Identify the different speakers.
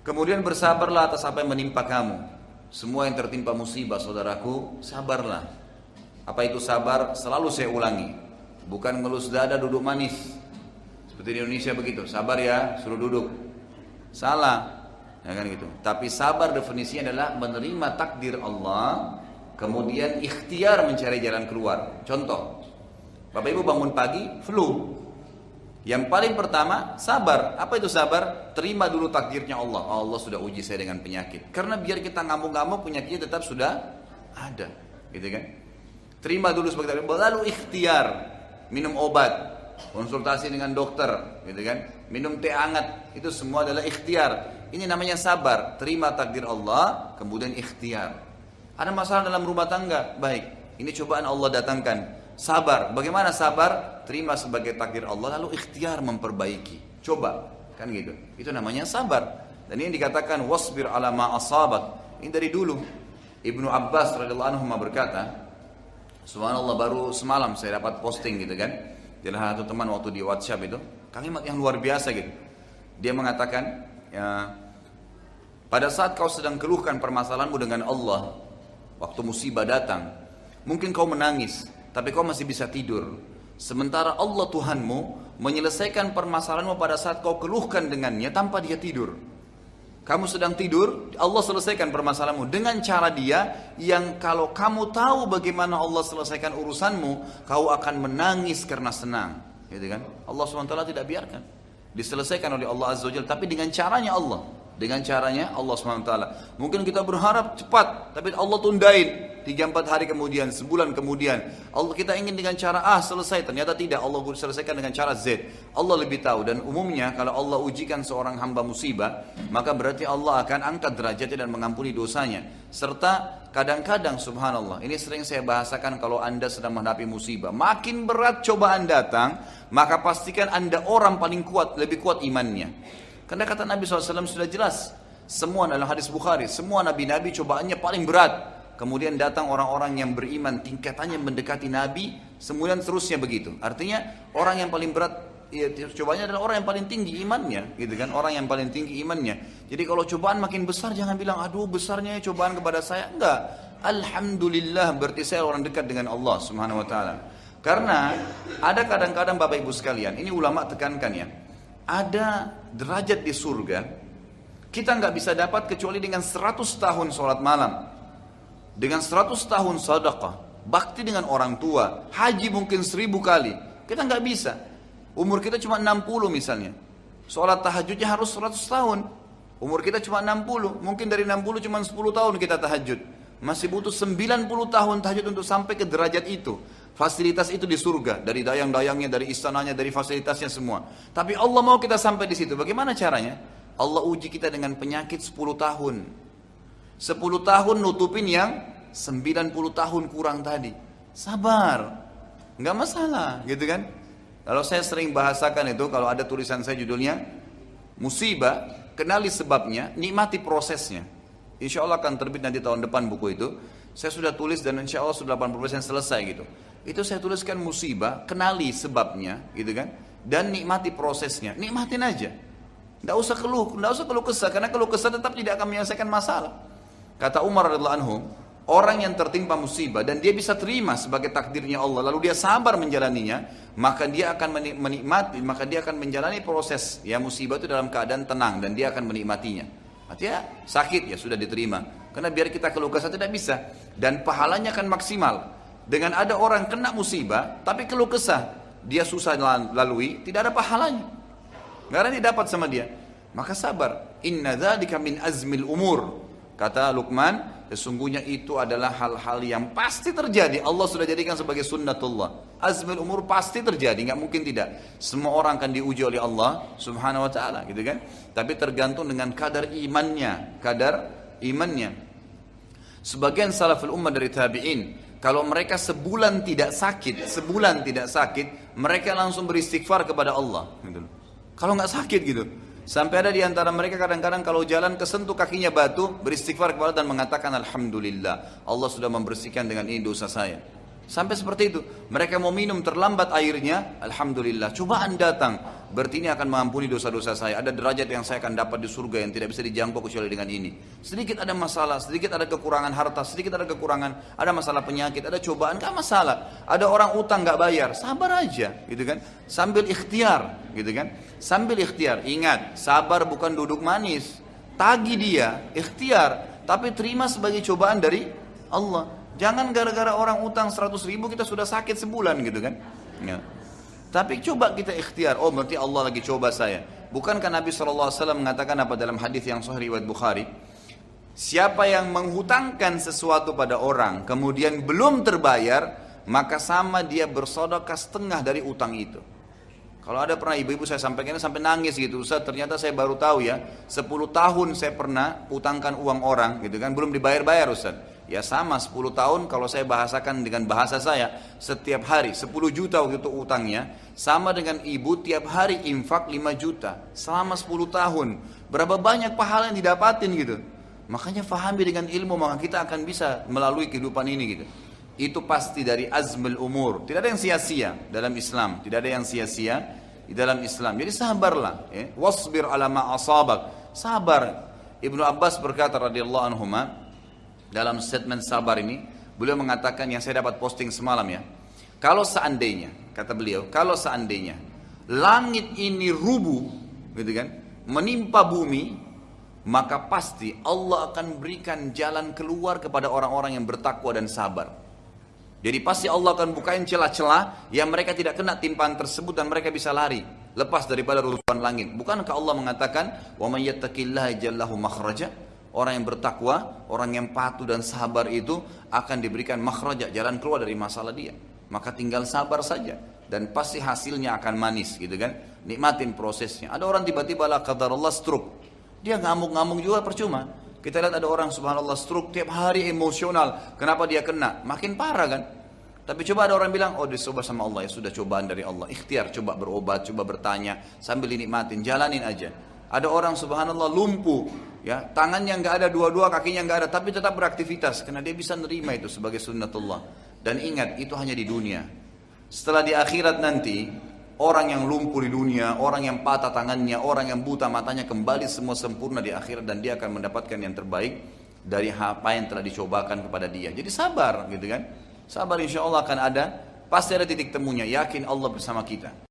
Speaker 1: Kemudian bersabarlah atas apa yang menimpa kamu. Semua yang tertimpa musibah saudaraku, sabarlah. Apa itu sabar? Selalu saya ulangi. Bukan ngelus dada duduk manis. Seperti di Indonesia begitu. Sabar ya, suruh duduk. Salah. Ya kan gitu. Tapi sabar definisinya adalah menerima takdir Allah, kemudian ikhtiar mencari jalan keluar. Contoh, Bapak Ibu bangun pagi, flu. Yang paling pertama, sabar. Apa itu sabar? Terima dulu takdirnya Allah. Allah sudah uji saya dengan penyakit. Karena biar kita ngamuk-ngamuk, penyakitnya tetap sudah ada. Gitu kan? Terima dulu sebagai takdir. Lalu ikhtiar. Minum obat. Konsultasi dengan dokter. Gitu kan? Minum teh hangat. Itu semua adalah ikhtiar. Ini namanya sabar. Terima takdir Allah, kemudian ikhtiar. Ada masalah dalam rumah tangga? Baik. Ini cobaan Allah datangkan. Sabar. Bagaimana sabar? Terima sebagai takdir Allah lalu ikhtiar memperbaiki. Coba, kan gitu. Itu namanya sabar. Dan ini dikatakan wasbir ala ma asabak. Ini dari dulu. Ibnu Abbas radhiyallahu anhu berkata, subhanallah baru semalam saya dapat posting gitu kan. Dari satu teman waktu di WhatsApp itu, kalimat yang luar biasa gitu. Dia mengatakan, ya, pada saat kau sedang keluhkan permasalahanmu dengan Allah, waktu musibah datang, mungkin kau menangis, tapi kau masih bisa tidur. Sementara Allah Tuhanmu menyelesaikan permasalahanmu pada saat kau keluhkan dengannya tanpa dia tidur. Kamu sedang tidur, Allah selesaikan permasalahanmu dengan cara dia yang kalau kamu tahu bagaimana Allah selesaikan urusanmu, kau akan menangis karena senang. Gitu kan? Allah SWT tidak biarkan. Diselesaikan oleh Allah Azza wa Jalla, tapi dengan caranya Allah. Dengan caranya Allah SWT. Mungkin kita berharap cepat, tapi Allah tundain 3-4 hari kemudian, sebulan kemudian. Allah kita ingin dengan cara A selesai, ternyata tidak. Allah selesaikan dengan cara Z. Allah lebih tahu. Dan umumnya kalau Allah ujikan seorang hamba musibah, maka berarti Allah akan angkat derajatnya dan mengampuni dosanya. Serta kadang-kadang subhanallah, ini sering saya bahasakan kalau anda sedang menghadapi musibah, makin berat cobaan datang, maka pastikan anda orang paling kuat, lebih kuat imannya. Karena kata Nabi SAW sudah jelas, semua dalam hadis Bukhari, semua nabi-nabi cobaannya paling berat. Kemudian datang orang-orang yang beriman, tingkatannya mendekati Nabi, kemudian terusnya begitu. Artinya orang yang paling berat, ya, cobaannya adalah orang yang paling tinggi imannya, gitu kan? Orang yang paling tinggi imannya. Jadi kalau cobaan makin besar, jangan bilang, aduh besarnya cobaan kepada saya. Enggak, alhamdulillah berarti saya orang dekat dengan Allah Subhanahu Wa Taala. Karena ada kadang-kadang Bapak Ibu sekalian, ini ulama tekankan ya. Ada derajat di surga kita nggak bisa dapat kecuali dengan 100 tahun sholat malam, dengan 100 tahun sedekah, bakti dengan orang tua, haji mungkin 1000 kali. Kita nggak bisa. Umur kita cuma 60 misalnya, sholat tahajudnya harus 100 tahun. Umur kita cuma 60, mungkin dari 60 cuma 10 tahun kita tahajud. Masih butuh 90 tahun tahajud untuk sampai ke derajat itu. Fasilitas itu di surga, dari dayang-dayangnya, dari istananya, dari fasilitasnya semua. Tapi Allah mau kita sampai di situ. Bagaimana caranya? Allah uji kita dengan penyakit 10 tahun. 10 tahun nutupin yang 90 tahun kurang tadi. Sabar. Nggak masalah, gitu kan? Kalau saya sering bahasakan itu, kalau ada tulisan saya judulnya, musibah, kenali sebabnya, nikmati prosesnya. Insya Allah akan terbit nanti tahun depan buku itu. Saya sudah tulis dan insya Allah sudah 80% selesai gitu. Itu saya tuliskan musibah, kenali sebabnya, gitu kan? Dan nikmati prosesnya, nikmatin aja. Nggak usah keluh kesah, karena keluh kesah tetap tidak akan menyelesaikan masalah. Kata Umar radhiyallahu anhu, orang yang tertimpa musibah dan dia bisa terima sebagai takdirnya Allah, lalu dia sabar menjalaninya, maka dia akan menikmati, maka dia akan menjalani proses ya musibah itu dalam keadaan tenang dan dia akan menikmatinya. Artinya sakit ya sudah diterima, karena biar kita keluh kesah tidak bisa, dan pahalanya akan maksimal. Dengan ada orang kena musibah tapi keluh kesah, dia susah lalui, tidak ada pahalanya, nggak ada yang dapat sama dia. Maka sabar. Inna dzalika min azmil umur. Kata Luqman, sesungguhnya itu adalah hal-hal yang pasti terjadi. Allah sudah jadikan sebagai sunnatullah. Azmil umur pasti terjadi, nggak mungkin tidak. Semua orang akan diuji oleh Allah Subhanahu Wa Taala, gitu kan? Tapi tergantung dengan kadar imannya, Sebagian salaful ummah dari tabi'in, kalau mereka sebulan tidak sakit, mereka langsung beristighfar kepada Allah. Gitu. Kalau nggak sakit gitu. Sampai ada di antara mereka kadang-kadang kalau jalan kesentuh kakinya batu, beristighfar kepada Allah dan mengatakan alhamdulillah, Allah sudah membersihkan dengan ini dosa saya. Sampai seperti itu. Mereka mau minum terlambat airnya, alhamdulillah. Cobaan datang, berarti ini akan mengampuni dosa-dosa saya. Ada derajat yang saya akan dapat di surga yang tidak bisa dijangkau kecuali dengan ini. Sedikit ada masalah, sedikit ada kekurangan harta, sedikit ada kekurangan, ada masalah penyakit, ada cobaan, gak masalah. Ada orang utang gak bayar, sabar aja, gitu kan? Sambil ikhtiar, gitu kan? Sambil ikhtiar. Ingat, sabar bukan duduk manis. Tagi dia, ikhtiar, tapi terima sebagai cobaan dari Allah. Jangan gara-gara orang utang 100 ribu kita sudah sakit sebulan gitu kan. Ya. Tapi coba kita ikhtiar, oh berarti Allah lagi coba saya. Bukankah Nabi SAW mengatakan apa dalam hadis yang sahih riwayat Bukhari? Siapa yang menghutangkan sesuatu pada orang kemudian belum terbayar, maka sama dia bersedekah setengah dari utang itu. Kalau ada pernah ibu-ibu saya sampaikan sampai nangis gitu, Ustaz ternyata saya baru tahu ya, 10 tahun saya pernah utangkan uang orang gitu kan, belum dibayar-bayar Ustaz. Ya sama 10 tahun kalau saya bahasakan dengan bahasa saya, setiap hari 10 juta waktu itu utangnya, sama dengan ibu tiap hari infak 5 juta selama 10 tahun. Berapa banyak pahala yang didapatin gitu. Makanya fahami dengan ilmu, maka kita akan bisa melalui kehidupan ini gitu. Itu pasti dari azmul umur. Tidak ada yang sia-sia dalam Islam, tidak ada yang sia-sia di dalam Islam. Jadi sabarlah, ya. Wasbir ala ma asabak. Sabar. Ibnu Abbas berkata radhiyallahu anhuma, dalam statement sabar ini, beliau mengatakan yang saya dapat posting semalam ya. Kalau seandainya, kata beliau, kalau seandainya langit ini rubuh, gitu kan, menimpa bumi, maka pasti Allah akan berikan jalan keluar kepada orang-orang yang bertakwa dan sabar. Jadi pasti Allah akan bukain celah-celah yang mereka tidak kena timpaan tersebut dan mereka bisa lari, lepas daripada reruntuhan langit. Bukankah Allah mengatakan, "Wa may yattaqillaha yaj'al lahu makhraja"? Orang yang bertakwa, orang yang patuh dan sabar itu akan diberikan makhraja, jalan keluar dari masalah dia. Maka tinggal sabar saja dan pasti hasilnya akan manis gitu kan. Nikmatin prosesnya. Ada orang tiba-tiba la qadarullah stroke. Dia ngamuk-ngamuk juga percuma. Kita lihat ada orang subhanallah stroke tiap hari emosional. Kenapa dia kena? Makin parah kan. Tapi coba ada orang bilang, oh dicoba sama Allah ya, sudah cobaan dari Allah. Ikhtiar, coba berobat, coba bertanya sambil dinikmatin, jalanin aja. Ada orang subhanallah lumpuh, ya tangannya nggak ada dua-dua, kakinya nggak ada, tapi tetap beraktivitas karena dia bisa nerima itu sebagai sunnatullah. Dan ingat itu hanya di dunia. Setelah di akhirat nanti, orang yang lumpuh di dunia, orang yang patah tangannya, orang yang buta matanya kembali semua sempurna di akhirat dan dia akan mendapatkan yang terbaik dari apa yang telah dicobakan kepada dia. Jadi sabar, gitu kan? Sabar insya Allah akan ada, pasti ada titik temunya. Yakin Allah bersama kita.